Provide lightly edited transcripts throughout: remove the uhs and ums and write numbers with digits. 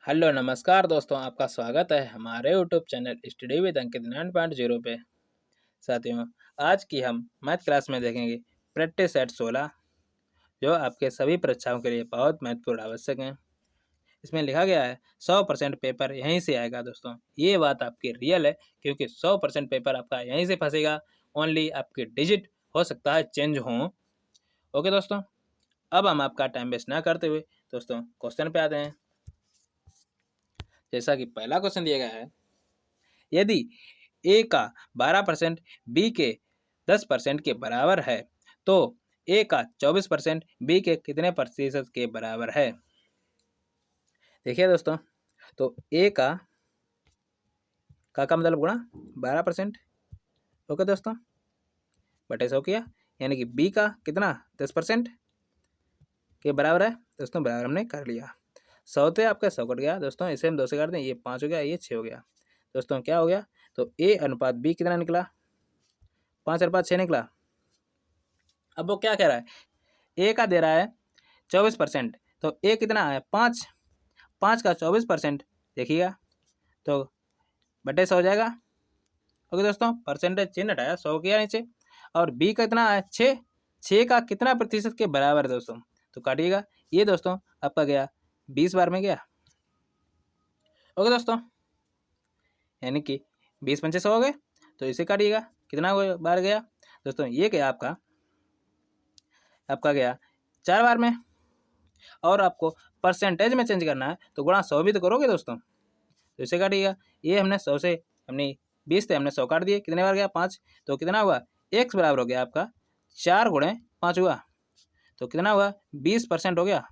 Hello नमस्कार दोस्तों, आपका स्वागत है हमारे यूट्यूब चैनल स्टडी विद अंकित 9.0 पे। साथियों, आज की हम मैथ क्लास में देखेंगे प्रैक्टिस सेट 16, जो आपके सभी परीक्षाओं के लिए बहुत महत्वपूर्ण आवश्यक है। इसमें लिखा गया है 100% पेपर यहीं से आएगा। दोस्तों, ये बात आपकी रियल है, क्योंकि 100% पेपर आपका यहीं से फंसेगा। ओनली आपके डिजिट हो सकता है चेंज हो। ओके दोस्तों, अब हम आपका टाइम वेस्ट ना करते हुए दोस्तों क्वेश्चन पे आते हैं। जैसा कि पहला क्वेश्चन दिया गया है, यदि ए का 12% बी के 10% के बराबर है तो ए का 24% बी के कितने प्रतिशत के बराबर है। देखिए दोस्तों, तो ए का मतलब गुणा 12%। ओके दोस्तों, बटे 100 किया, यानी कि बी का कितना 10% के बराबर है। दोस्तों बराबर हमने कर लिया। 100 थे आपका 100 कट गया। दोस्तों इसे हम 2 से काट दें, ये 5 हो गया, ये 6 हो गया। दोस्तों क्या हो गया, तो ए अनुपात बी कितना निकला, 5/6 निकला। अब वो क्या कह रहा है, ए का दे रहा है 24%, तो ए कितना है 5, 5 का 24% देखिएगा तो बटे 100 हो जाएगा। ओके दोस्तों, परसेंटेज चिन्ह हटाया, 100 किया नीचे, और बी का कितना है 6, 6 का कितना प्रतिशत के बराबर है दोस्तों, तो काटिएगा। ये दोस्तों आपका गया 20 बार में गया। ओके दोस्तों, यानी कि 20×5 हो गए, तो इसे काटिएगा, कितना बार गया दोस्तों, ये गया आपका गया 4 बार में। और आपको परसेंटेज में चेंज करना है तो गुणा 100 भी तो करोगे दोस्तों, तो इसे काटिएगा। ये हमने 100 से हमने 20 थे, हमने 100 काट दिए, कितने बार गया 5, तो कितना हुआ x बराबर हो गया आपका 4×5 हुआ, तो कितना हुआ 20% हो गया।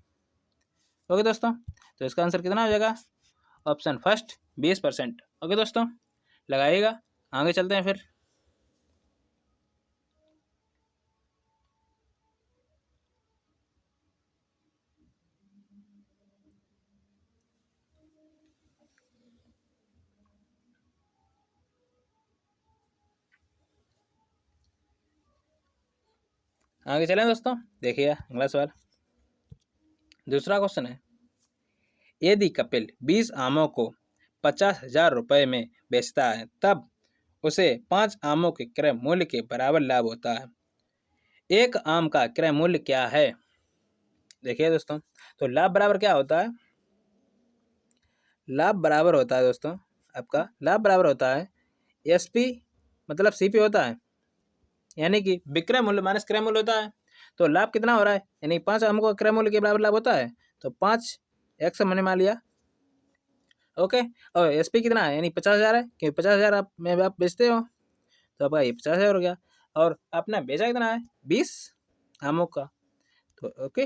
ओके दोस्तों, तो इसका आंसर कितना हो जाएगा, ऑप्शन फर्स्ट 20%। ओके दोस्तों, लगाइएगा, आगे चलते हैं फिर। आगे चलें दोस्तों, देखिए अगला सवाल। दूसरा क्वेश्चन है, यदि कपिल 20 आमों को 50,000 रुपये में बेचता है, तब उसे 5 आमों के क्रय मूल्य के बराबर लाभ होता है। एक आम का क्रय मूल्य क्या है। देखिए दोस्तों, तो लाभ बराबर क्या होता है, लाभ बराबर होता है दोस्तों, आपका लाभ बराबर होता है एसपी मतलब सीपी होता है, यानी कि विक्रय मूल्य माइनस क्रय मूल्य होता है। तो लाभ कितना हो रहा है, यानी 5 आम को क्रय मूल्य के बराबर लाभ होता है, तो 5x मैंने मान लिया। ओके, और एसपी कितना है, यानी 50,000 है, क्योंकि 50,000 आप बेचते हो, तो आपका ये 50,000 हो गया। और आपने बेचा कितना है 20 आमों का, तो ओके,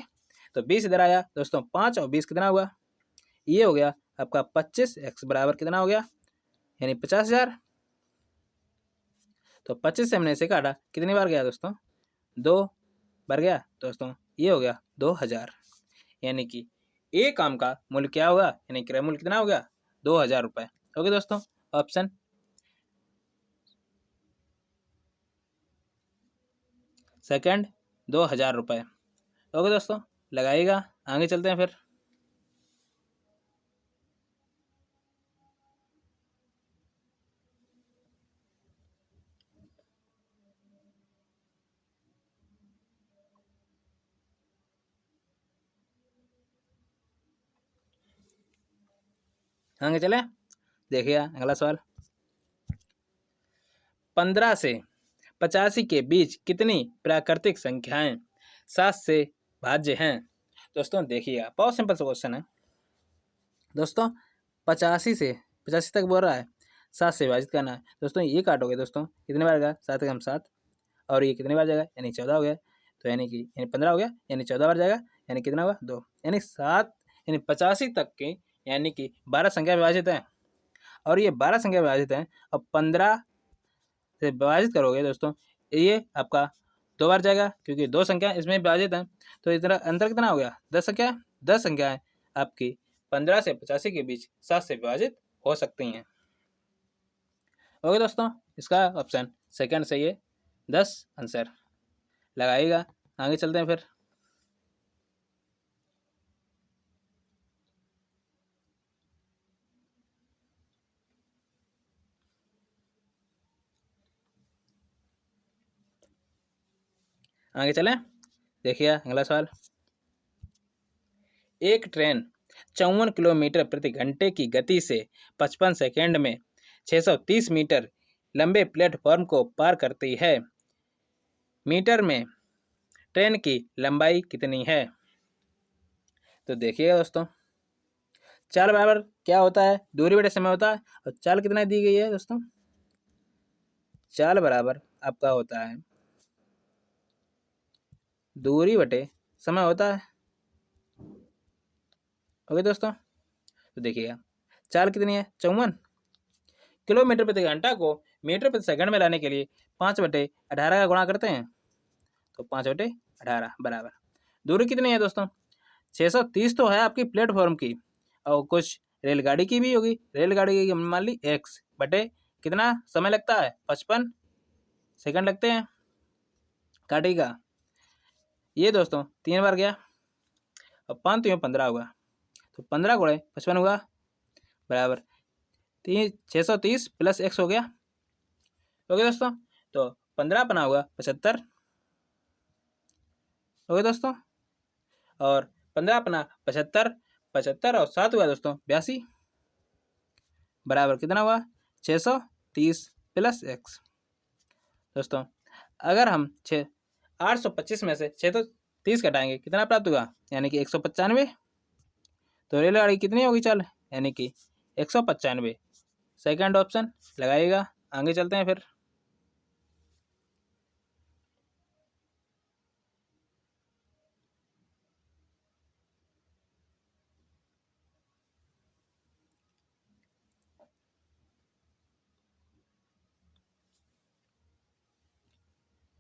तो 20 इधर आया दोस्तों, 5 और 20 कितना हुआ, ये हो गया आपका 25x बराबर कितना हो गया, यानी 50,000। तो 25 से हमने इसे काटा, कितनी बार गया दोस्तों, 2 बार गया दोस्तों, ये हो गया 2,000। यानी कि एक आम का मूल्य क्या होगा, यानी क्रय मूल्य कितना हो गया 2,000 रुपये। ओके दोस्तों, ऑप्शन सेकंड 2,000 रुपये। ओके दोस्तों, लगाइएगा, आगे चलते हैं फिर। आगे चले, देखिए अगला सवाल। 15 से 85 के बीच कितनी प्राकृतिक संख्याएं 7 से भाज्य हैं। दोस्तों देखिएगा, बहुत सिंपल सा क्वेश्चन है दोस्तों। 85 तक बोल रहा है, 7 से विभाजित करना है। दोस्तों ये काटोगे दोस्तों, कितने बार गया 7 का 7, और ये कितने बार जाएगा, यानी 14 हो गया, तो यानी 15 हो गया, यानी 14 बार जाएगा, यानी कितना हुआ 2, यानी 7, यानी 85 तक की, यानी कि 12 संख्या विभाजित है, और ये 12 संख्या विभाजित है। अब 15 से विभाजित करोगे दोस्तों, ये आपका 2 बार जाएगा, क्योंकि 2 संख्या इसमें विभाजित है, तो इतना अंतर कितना हो गया 10 संख्या, 10 संख्याएं आपकी 15 से 85 के बीच 7 से विभाजित हो सकती हैं। ओके दोस्तों, इसका ऑप्शन सेकंड सही है, 10 आंसर। लगाइएगा, आगे चलते हैं फिर। आगे चलें, देखिए अगला सवाल। एक ट्रेन 54 किलोमीटर प्रति घंटे की गति से 55 सेकेंड में 630 मीटर लंबे प्लेटफॉर्म को पार करती है। मीटर में ट्रेन की लंबाई कितनी है? तो देखिएगा दोस्तों, चाल बराबर क्या होता है? दूरी बटे समय होता है। और चाल कितना दी गई है दोस्तों? चाल बराबर आपका होता है दूरी बटे समय होता है। ओके दोस्तों, तो देखिएगा चाल कितनी है? 54। किलोमीटर प्रति घंटा को मीटर प्रति सेकंड में लाने के लिए 5/18 का गुणा करते हैं, तो 5/18 बराबर दूरी कितनी है दोस्तों? 630 तो है आपकी प्लेटफॉर्म की, और कुछ रेलगाड़ी की भी होगी। रेलगाड़ी की मान ली x बटे कितना समय लगता है? 55 सेकंड लगते हैं। काटेगा ये दोस्तों 3 बार गया, और 5 तो 15 हुआ, तो 15 गुणे 55 हुआ बराबर 630 प्लस x हो गया। ओके दोस्तों, तो 15 अपना हुआ 75। ओके दोस्तों, और 15 अपना 75, 75 और 7 हुआ दोस्तों 82 बराबर कितना हुआ? 630 प्लस x। दोस्तों अगर हम 825 में से 630 घटाएंगे कितना प्राप्त होगा? यानी कि 195। तो रेलगाड़ी कितनी होगी चाल? यानी कि 195। सेकंड ऑप्शन लगाइएगा। आगे चलते हैं फिर।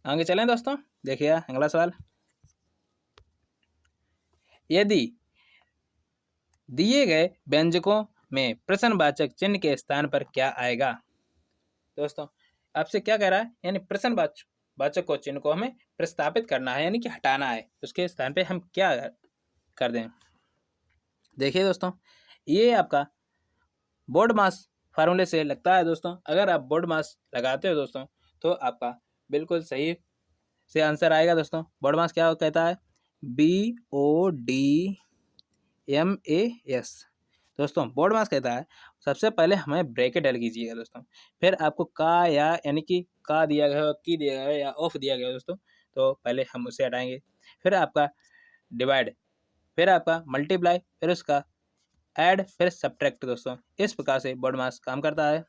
आगे चलें दोस्तों, देखिए अगला सवाल। यदि दिए गए व्यंजकों में प्रश्नवाचक चिन्ह के स्थान पर क्या आएगा? दोस्तों आपसे क्या कह रहा है? यानी प्रश्नवाचक को चिन्ह को हमें प्रस्तापित करना है, यानी कि हटाना है। उसके स्थान पे हम क्या कर दें? देखिए दोस्तों, ये आपका बोर्ड मास फार्मूले से लगता है दोस्तों। अगर आप बोर्ड मास लगाते हो दोस्तों, तो आपका बिल्कुल सही से आंसर आएगा दोस्तों। बोर्ड मास क्या कहता है? BODMAS। दोस्तों बोर्ड मास कहता है सबसे पहले हमें ब्रैकेट डाल कीजिएगा दोस्तों, फिर आपको का या यानी कि का दिया गया हो, की दिया गया या ऑफ दिया गया दोस्तों, तो पहले हम उसे हटाएंगे। फिर आपका डिवाइड, फिर आपका मल्टीप्लाई, फिर उसका ऐड, फिर सब्ट्रैक्ट दोस्तों। इस प्रकार से बोर्ड मास काम करता है।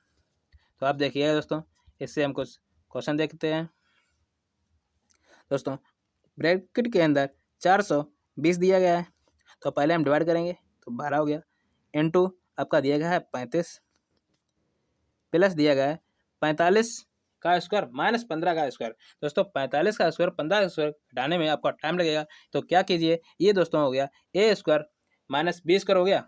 तो आप देखिएगा दोस्तों, इससे हम कुछ क्वेश्चन देखते हैं दोस्तों। ब्रैकेट के अंदर 420 दिया गया है, तो पहले हम डिवाइड करेंगे तो 12 हो गया, इनटू आपका दिया गया है 35, प्लस दिया गया है 45 का स्क्वायर माइनस 15 का स्क्वायर। दोस्तों 45 का स्क्वायर 15 का स्क्वायर हटाने में आपका टाइम लगेगा, तो क्या कीजिए, ये दोस्तों हो गया ए स्क्वायर माइनस बी स्क्वायर हो गया।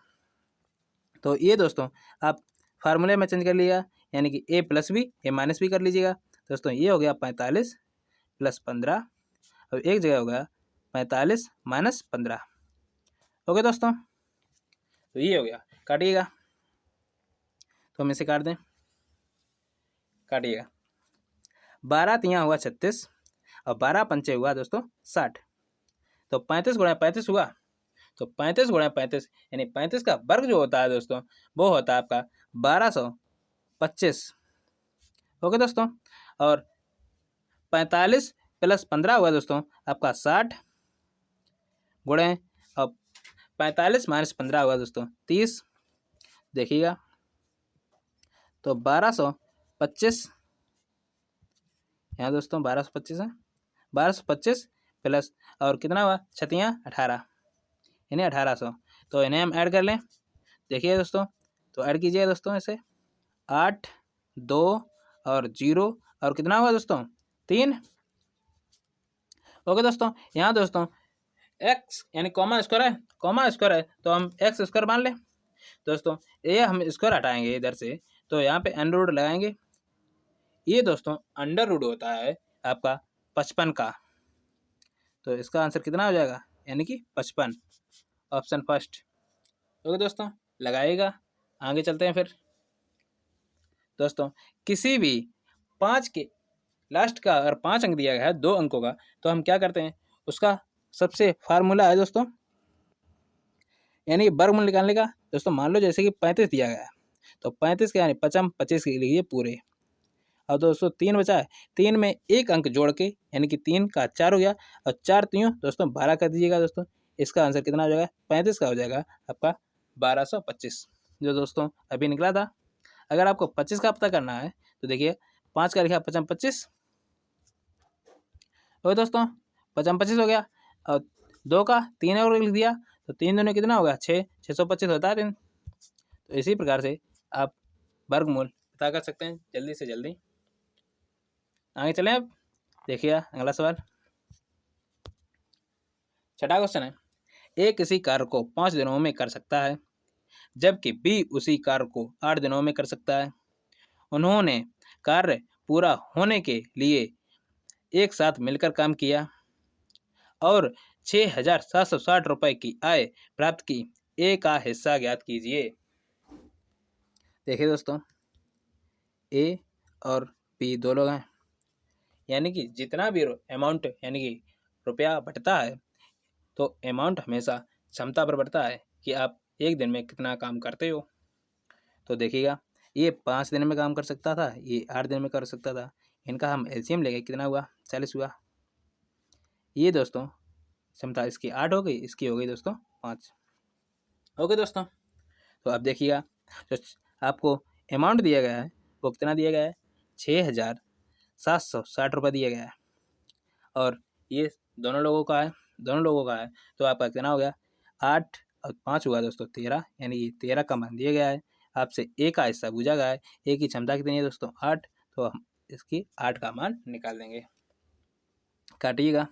तो ये दोस्तों आप फार्मूले में चेंज कर लिया, यानी कि ए प्लस बी ए माइनस बी कर लीजिएगा। दोस्तों ये हो गया 45 प्लस 15, और एक जगह हो गया 45 माइनस 15। ओके दोस्तों, तो ये हो गया। काटिएगा, तो हम इसे काट दें, काटिएगा। 12 तियाँ हुआ 36, और 12 पंचे हुआ दोस्तों 60। तो 35 गुणा 35 हुआ, तो 35 गुणा 35 यानी 35 का वर्ग जो होता है दोस्तों, वो होता है आपका 1225। ओके दोस्तों, और 45 प्लस 15 हुआ दोस्तों आपका 60, गुणे अब 45 माइनस 15 हुआ दोस्तों 30। देखिएगा, तो 1225 यहाँ दोस्तों 1225 है, 1225 प्लस और कितना हुआ 18, यानी 1800। तो इन्हें हम ऐड कर लें। देखिए दोस्तों, तो ऐड कीजिए दोस्तों इसे, 8 2 और 0 और कितना हुआ दोस्तों 3। ओके दोस्तों, यहाँ दोस्तों x यानी कॉमा स्क्वायर है, कॉमा स्क्वायर है तो हम x स्क्वायर मान लें दोस्तों। ये हम स्क्वायर हटाएंगे इधर से, तो यहाँ पे अंडर रूट लगाएंगे। ये दोस्तों अंडर रूट होता है आपका 55 का, तो इसका आंसर कितना हो जाएगा, यानी कि 55, ऑप्शन फर्स्ट। ओके दोस्तों, लगाइएगा। आगे चलते हैं फिर दोस्तों। किसी भी 5 के लास्ट का अगर 5 अंक दिया गया है 2 अंकों का, तो हम क्या करते हैं, उसका सबसे फार्मूला है दोस्तों, यानी कि वर्गमूल निकालने का। दोस्तों मान लो जैसे कि 35 दिया गया है, तो 35 का यानी 25 के लिए पूरे। अब दोस्तों 3 बचा है, 3 में 1 अंक जोड़ के यानी कि 3 का 4 हो गया, और 4 तीनों दोस्तों 12 कर दीजिएगा दोस्तों। इसका आंसर कितना हो जाएगा, 35 का हो जाएगा आपका 1225, जो दोस्तों अभी निकला था। अगर आपको 25 का पता करना है तो देखिए 5 का लिखा 55 25 हो दोस्तों, 55 25 हो गया, और 2 का 3 और लिख दिया, तो 3 दूनी कितना होगा 6, 625 होता है 3। तो इसी प्रकार से आप वर्गमूल पता कर सकते हैं जल्दी से जल्दी। आगे चलें अब, देखिए अगला सवाल, छठा क्वेश्चन है, ए किसी कार्य को 5 दिनों में कर सकता है, जबकि बी उसी कार्य को 8 दिनों में कर सकता है। उन्होंने कार्य पूरा होने के लिए एक साथ मिलकर काम किया और 6,760 रुपये की आय प्राप्त की। ए का हिस्सा ज्ञात कीजिए। देखिए दोस्तों, ए और बी दो लोग हैं, यानी कि जितना भी अमाउंट यानी कि रुपया बढ़ता है, तो अमाउंट हमेशा क्षमता पर बढ़ता है कि आप एक दिन में कितना काम करते हो। तो देखिएगा, ये 5 दिन में काम कर सकता था, ये 8 दिन में कर सकता था। इनका हम एलसीएम लेंगे, कितना हुआ 40 हुआ। ये दोस्तों क्षमता इसकी 8 हो गई, इसकी हो गई दोस्तों 5। ओके दोस्तों, तो अब देखिएगा, जो आपको अमाउंट दिया गया है वो कितना दिया गया है, 6,760 रुपये दिया गया है, और ये दोनों लोगों का है, तो आपका कितना हो गया, 8 और 5 हुआ दोस्तों 13, यानी कि 13 का मान दिया गया है। आपसे ए का हिस्सा पूछा गया है, ए की क्षमता कितनी है दोस्तों 8, तो हम इसकी 8 का मान निकाल देंगे। काटिएगा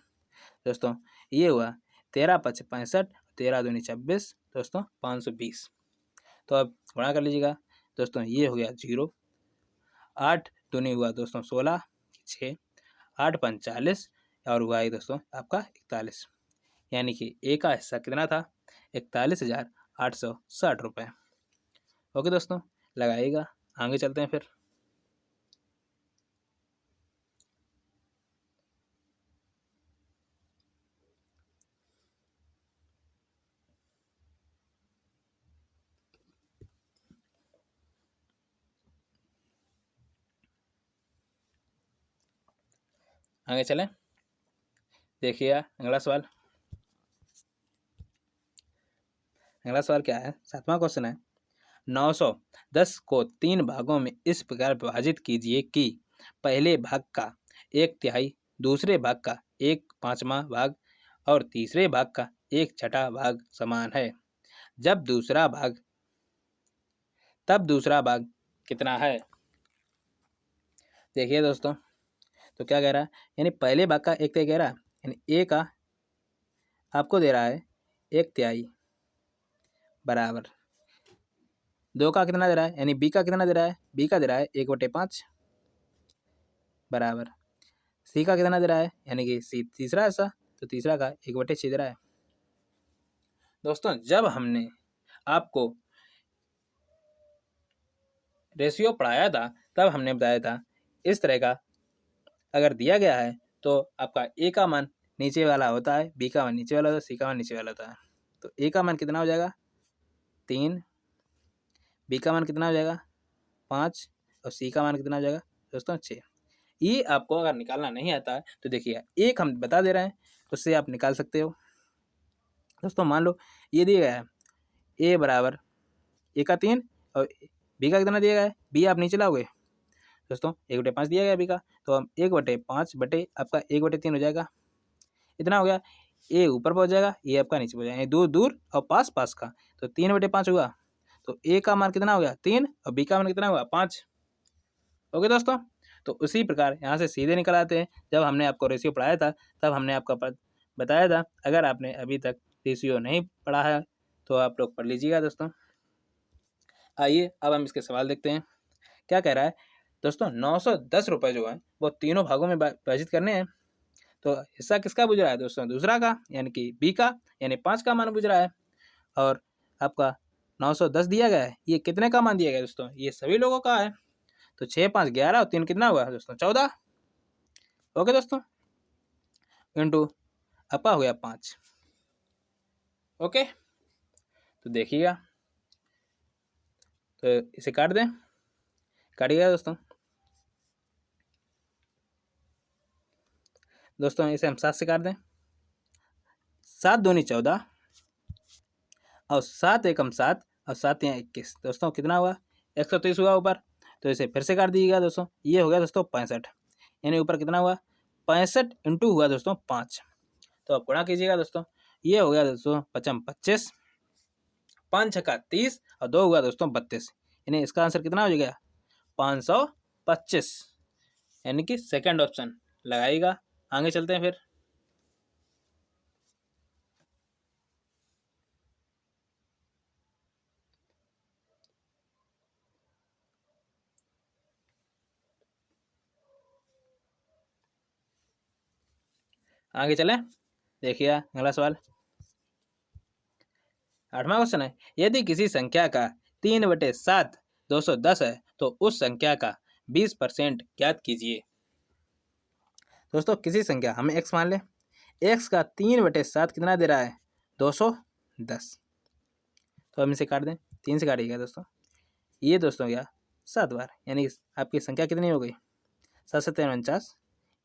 दोस्तों, ये हुआ 13 5 65, 13 दूनी 26 दोस्तों 520। तो अब गुणा कर लीजिएगा दोस्तों, ये हो गया 0, 8 दूनी हुआ दोस्तों 16, 6, 8 5 40, और हुआ है दोस्तों आपका 41, यानी कि ए का हिस्सा कितना था, 41,860 रुपये। ओके दोस्तों, लगाइएगा, आगे चलते हैं फिर। आगे चलें, देखिए अगला सवाल क्या है, 7वां क्वेश्चन है, 910 को 3 भागों में इस प्रकार विभाजित कीजिए कि पहले भाग का 1/3, दूसरे भाग का 1/5 भाग और तीसरे भाग का 1/6 भाग समान है, तब दूसरा भाग कितना है। देखिए दोस्तों, तो क्या कह रहा है, यानी पहले भाग का 1/3 कह रहा है, यानी ए का आपको दे रहा है 1/3 बराबर 2 का कितना दे रहा है, यानी बी का कितना दे रहा है, बी का दे रहा है 1/5 बराबर सी का कितना दे रहा है, यानी कि सी तीसरा हिस्सा, तो तीसरा का 1/6 दे रहा है। दोस्तों जब हमने आपको रेशियो पढ़ाया था, तब हमने बताया था इस तरह का अगर दिया गया है तो आपका ए का मान नीचे वाला होता है, बी का मान नीचे वाला होता है, सी का मान नीचे वाला होता है। तो ए का मान कितना हो जाएगा 3, बी का मान कितना हो जाएगा 5, और सी का मान कितना हो जाएगा दोस्तों 6। ये आपको अगर निकालना नहीं आता है तो देखिए, एक हम बता दे रहे हैं, उससे आप निकाल सकते हो। दोस्तों मान लो ये दिया गया है, ए बराबर ए का 3 और बी का कितना दिया गया है, बी आप नीचे लाओगे दोस्तों 1/5 दिया गया बी का, तो हम 1/5 बटे आपका 1/3 हो जाएगा, इतना हो गया। ए ऊपर पहुंच जाएगा, ये आपका नीचे पहुंच जाएगा, दूर दूर और पास पास का, तो 3/5 हुआ। तो ए का मान कितना हो गया 3, और बी का मान कितना हुआ 5। ओके दोस्तों, तो उसी प्रकार यहाँ से सीधे निकल आते हैं। जब हमने आपको रेशियो पढ़ाया था तब हमने आपका बताया था, अगर आपने अभी तक रेशियो नहीं पढ़ा है तो आप लोग पढ़ लीजिएगा दोस्तों। आइए अब हम इसके सवाल देखते हैं, क्या कह रहा है दोस्तों, 910 रुपये जो है वो तीनों भागों में विभाजित करने हैं। तो हिस्सा किसका बुझ रहा है दोस्तों, दूसरा का, यानी कि बी का, यानी 5 का मान बुझ रहा है, और आपका 910 दिया गया है, ये कितने का मान दिया गया दोस्तों, ये सभी लोगों का है। तो 6 5 11 और 3 कितना हुआ दोस्तों 14। ओके दोस्तों, इंटू आपका हो गया 5। ओके, तो देखिएगा, तो इसे काट दें, काटिएगा दोस्तों। दोस्तों इसे हम 7 से काट दें, 7 दूनी 14 और 7 एकम 7 और 7 यहाँ 21। दोस्तों कितना हुआ, 130 हुआ ऊपर। तो इसे फिर से काट दीजिएगा दोस्तों, ये हो गया दोस्तों 65, यानी ऊपर कितना हुआ 65 इंटू हुआ दोस्तों 5। तो आप गुणा कीजिएगा दोस्तों, ये हो गया दोस्तों 55 25, 5 छक्का 30 और 2 हुआ दोस्तों 32, यानी इसका आंसर कितना हो जाएगा 525, यानी कि सेकंड ऑप्शन लगाइएगा। आगे चलते हैं फिर। आगे चलें, देखिए अगला सवाल 8वां क्वेश्चन है, यदि किसी संख्या का 3/7 210 है तो उस संख्या का 20% ज्ञात कीजिए। दोस्तों किसी संख्या, हमें x मान ले, x का 3/7 कितना दे रहा है 210। तो हम इसे काट दें, 3 से काटिएगा दोस्तों, ये दोस्तों क्या 7 बार, यानी आपकी संख्या कितनी हो गई 7 7 49,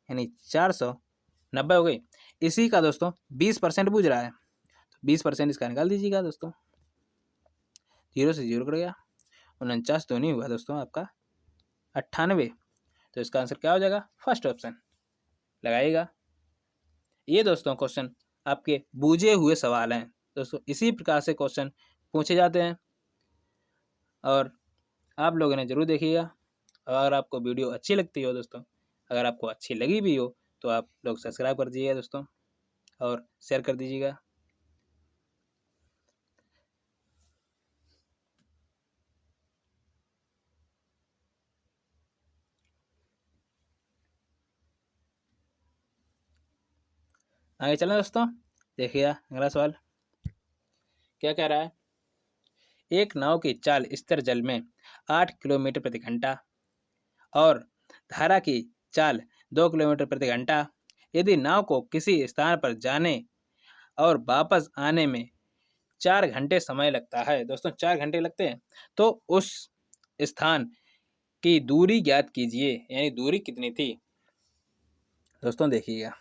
यानी 490 हो गई। इसी का दोस्तों 20% पूछ रहा है, तो 20% इसका निकाल दीजिएगा दोस्तों, 0 से 0 कट गया, 49 तो नहीं हुआ दोस्तों आपका 98। तो इसका आंसर क्या हो जाएगा, फर्स्ट ऑप्शन लगाइएगा। ये दोस्तों क्वेश्चन आपके बूझे हुए सवाल हैं दोस्तों, इसी प्रकार से क्वेश्चन पूछे जाते हैं और आप लोगों ने जरूर देखिएगा। अगर आपको वीडियो अच्छी लगती हो दोस्तों, अगर आपको अच्छी लगी भी हो तो आप लोग सब्सक्राइब कर दीजिएगा दोस्तों और शेयर कर दीजिएगा। आगे चलें दोस्तों, देखिए अगला सवाल क्या कह रहा है, एक नाव की चाल स्थिर जल में 8 किलोमीटर प्रति घंटा और धारा की चाल 2 किलोमीटर प्रति घंटा, यदि नाव को किसी स्थान पर जाने और वापस आने में 4 घंटे समय लगता है, दोस्तों 4 घंटे लगते हैं, तो उस स्थान की दूरी ज्ञात कीजिए, यानी दूरी कितनी थी। दोस्तों देखिएगा,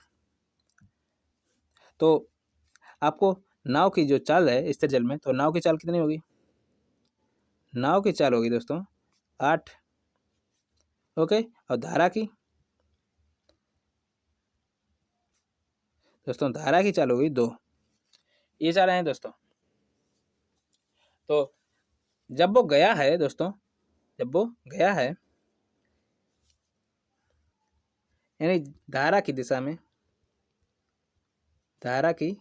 तो आपको नाव की जो चाल है स्थिर जल में, तो नाव की चाल कितनी होगी, नाव की चाल होगी दोस्तों 8, ओके, और धारा की दोस्तों धारा की चाल होगी 2। ये चाल हैं दोस्तों। तो जब वो गया है दोस्तों, जब वो गया है यानी धारा की दिशा में, धारा की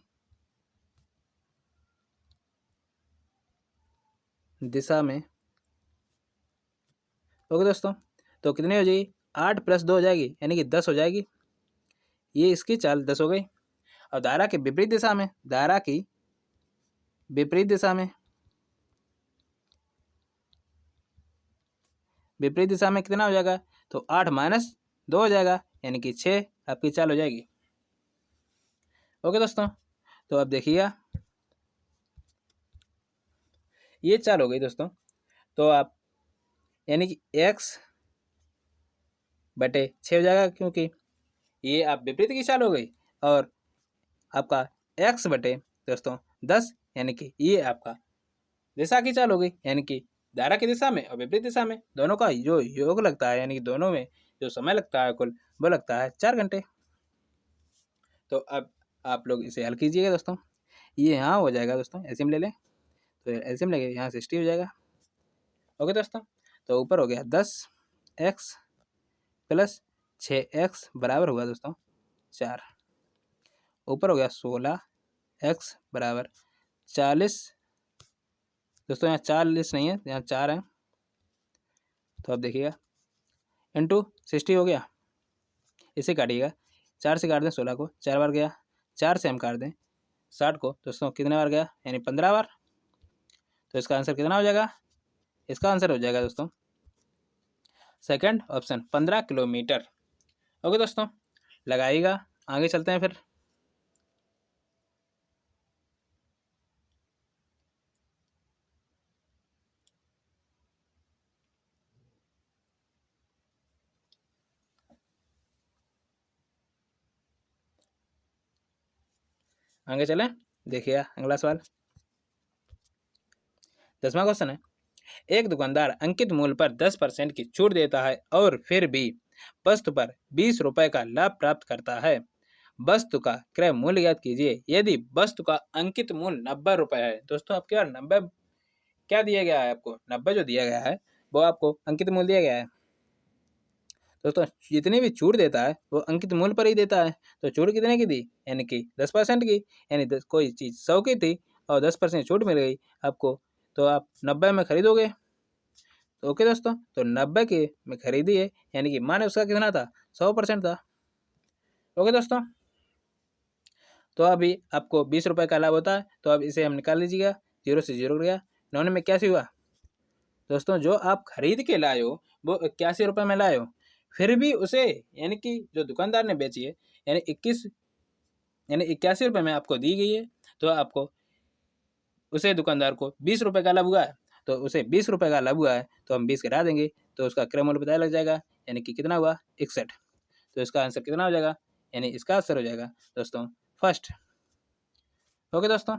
दिशा में, ओके दोस्तों, तो कितनी हो जाएगी 8 + 2 हो जाएगी, यानी कि 10 हो जाएगी। ये इसकी चाल 10 हो गई। और धारा के विपरीत दिशा में, धारा की विपरीत दिशा में, विपरीत दिशा में कितना हो जाएगा, तो 8 - 2 हो जाएगा, यानी कि 6 आपकी चाल हो जाएगी। ओके दोस्तों, तो अब देखिएगा ये चाल हो गई दोस्तों, तो आप यानी कि x/6 हो जाएगा, क्योंकि ये आप विपरीत की चाल हो गई, और आपका x बटे दोस्तों 10, यानी कि ये आपका दिशा की चाल हो गई, यानी कि धारा की दिशा में और विपरीत दिशा में दोनों का जो योग लगता है, यानी कि दोनों में जो समय लगता है कुल, वो लगता है 4 घंटे। तो अब आप लोग इसे हल कीजिएगा दोस्तों, ये यहाँ हो जाएगा दोस्तों, एलसीएम ले लें, तो एलसीएम लेंगे यहाँ 60 हो जाएगा। ओके दोस्तों, तो ऊपर हो गया 10x + 6x बराबर हुआ दोस्तों 4, ऊपर हो गया 16x बराबर 40, दोस्तों यहाँ 40 नहीं है, यहाँ 4 है, तो आप देखिएगा इंटू 60 हो गया। इसे काटिएगा, 4 से काट दें 16 को, 4 बार गया, 4 से हम काट दें 60 को दोस्तों, कितने बार गया, यानी 15 बार। तो इसका आंसर कितना हो जाएगा, इसका आंसर हो जाएगा दोस्तों सेकंड ऑप्शन 15 किलोमीटर। ओके दोस्तों, लगाइएगा। आगे चलते हैं फिर। आगे चलें, देखिए अगला सवाल। 10वां क्वेश्चन है, एक दुकानदार अंकित मूल्य पर 10% की छूट देता है और फिर भी वस्तु पर 20 रुपए का लाभ प्राप्त करता है। वस्तु का क्रय मूल्य ज्ञात कीजिए यदि वस्तु का अंकित मूल्य 90 रुपए है। दोस्तों आपके पास 90 क्या दिया गया है, आपको 90 जो दिया गया है वो आपको अंकित मूल्य दिया गया है। दोस्तों जितनी भी छूट देता है वो अंकित मूल्य पर ही देता है। तो छूट कितने की दी, यानी कि 10% की, यानी कोई चीज़ 100 की थी और 10% छूट मिल गई आपको, तो आप 90 में खरीदोगे। तो ओके दोस्तों, तो 90 के में खरीदी है, यानी कि माने उसका कितना था, 100% था। ओके दोस्तों, तो अभी आपको 20 रुपये का लाभ होता है, तो अब इसे हम निकाल लीजिएगा। 0 से 0 गया, 9 में 81 हुआ। दोस्तों जो आप खरीद के लाए हो वो 81 रुपये में लाए हो, फिर भी उसे यानी कि जो दुकानदार ने बेची है यानी 81 रुपये में आपको दी गई है, तो आपको उसे दुकानदार को 20 रुपये का लाभ हुआ है। तो उसे 20 रुपये का लाभ हुआ है तो हम 20 घटा देंगे तो उसका क्रय मूल्य पता लग जाएगा, यानी कि कितना हुआ, 61। तो इसका आंसर कितना हो जाएगा, यानी इसका आंसर हो जाएगा दोस्तों फर्स्ट। ओके दोस्तों,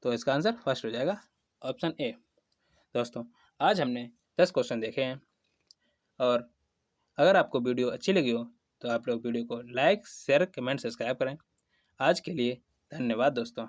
तो इसका आंसर फर्स्ट हो जाएगा, ऑप्शन ए। दोस्तों आज हमने 10 क्वेश्चन देखे हैं, और अगर आपको वीडियो अच्छी लगी हो तो आप लोग वीडियो को लाइक शेयर कमेंट सब्सक्राइब करें। आज के लिए धन्यवाद दोस्तों।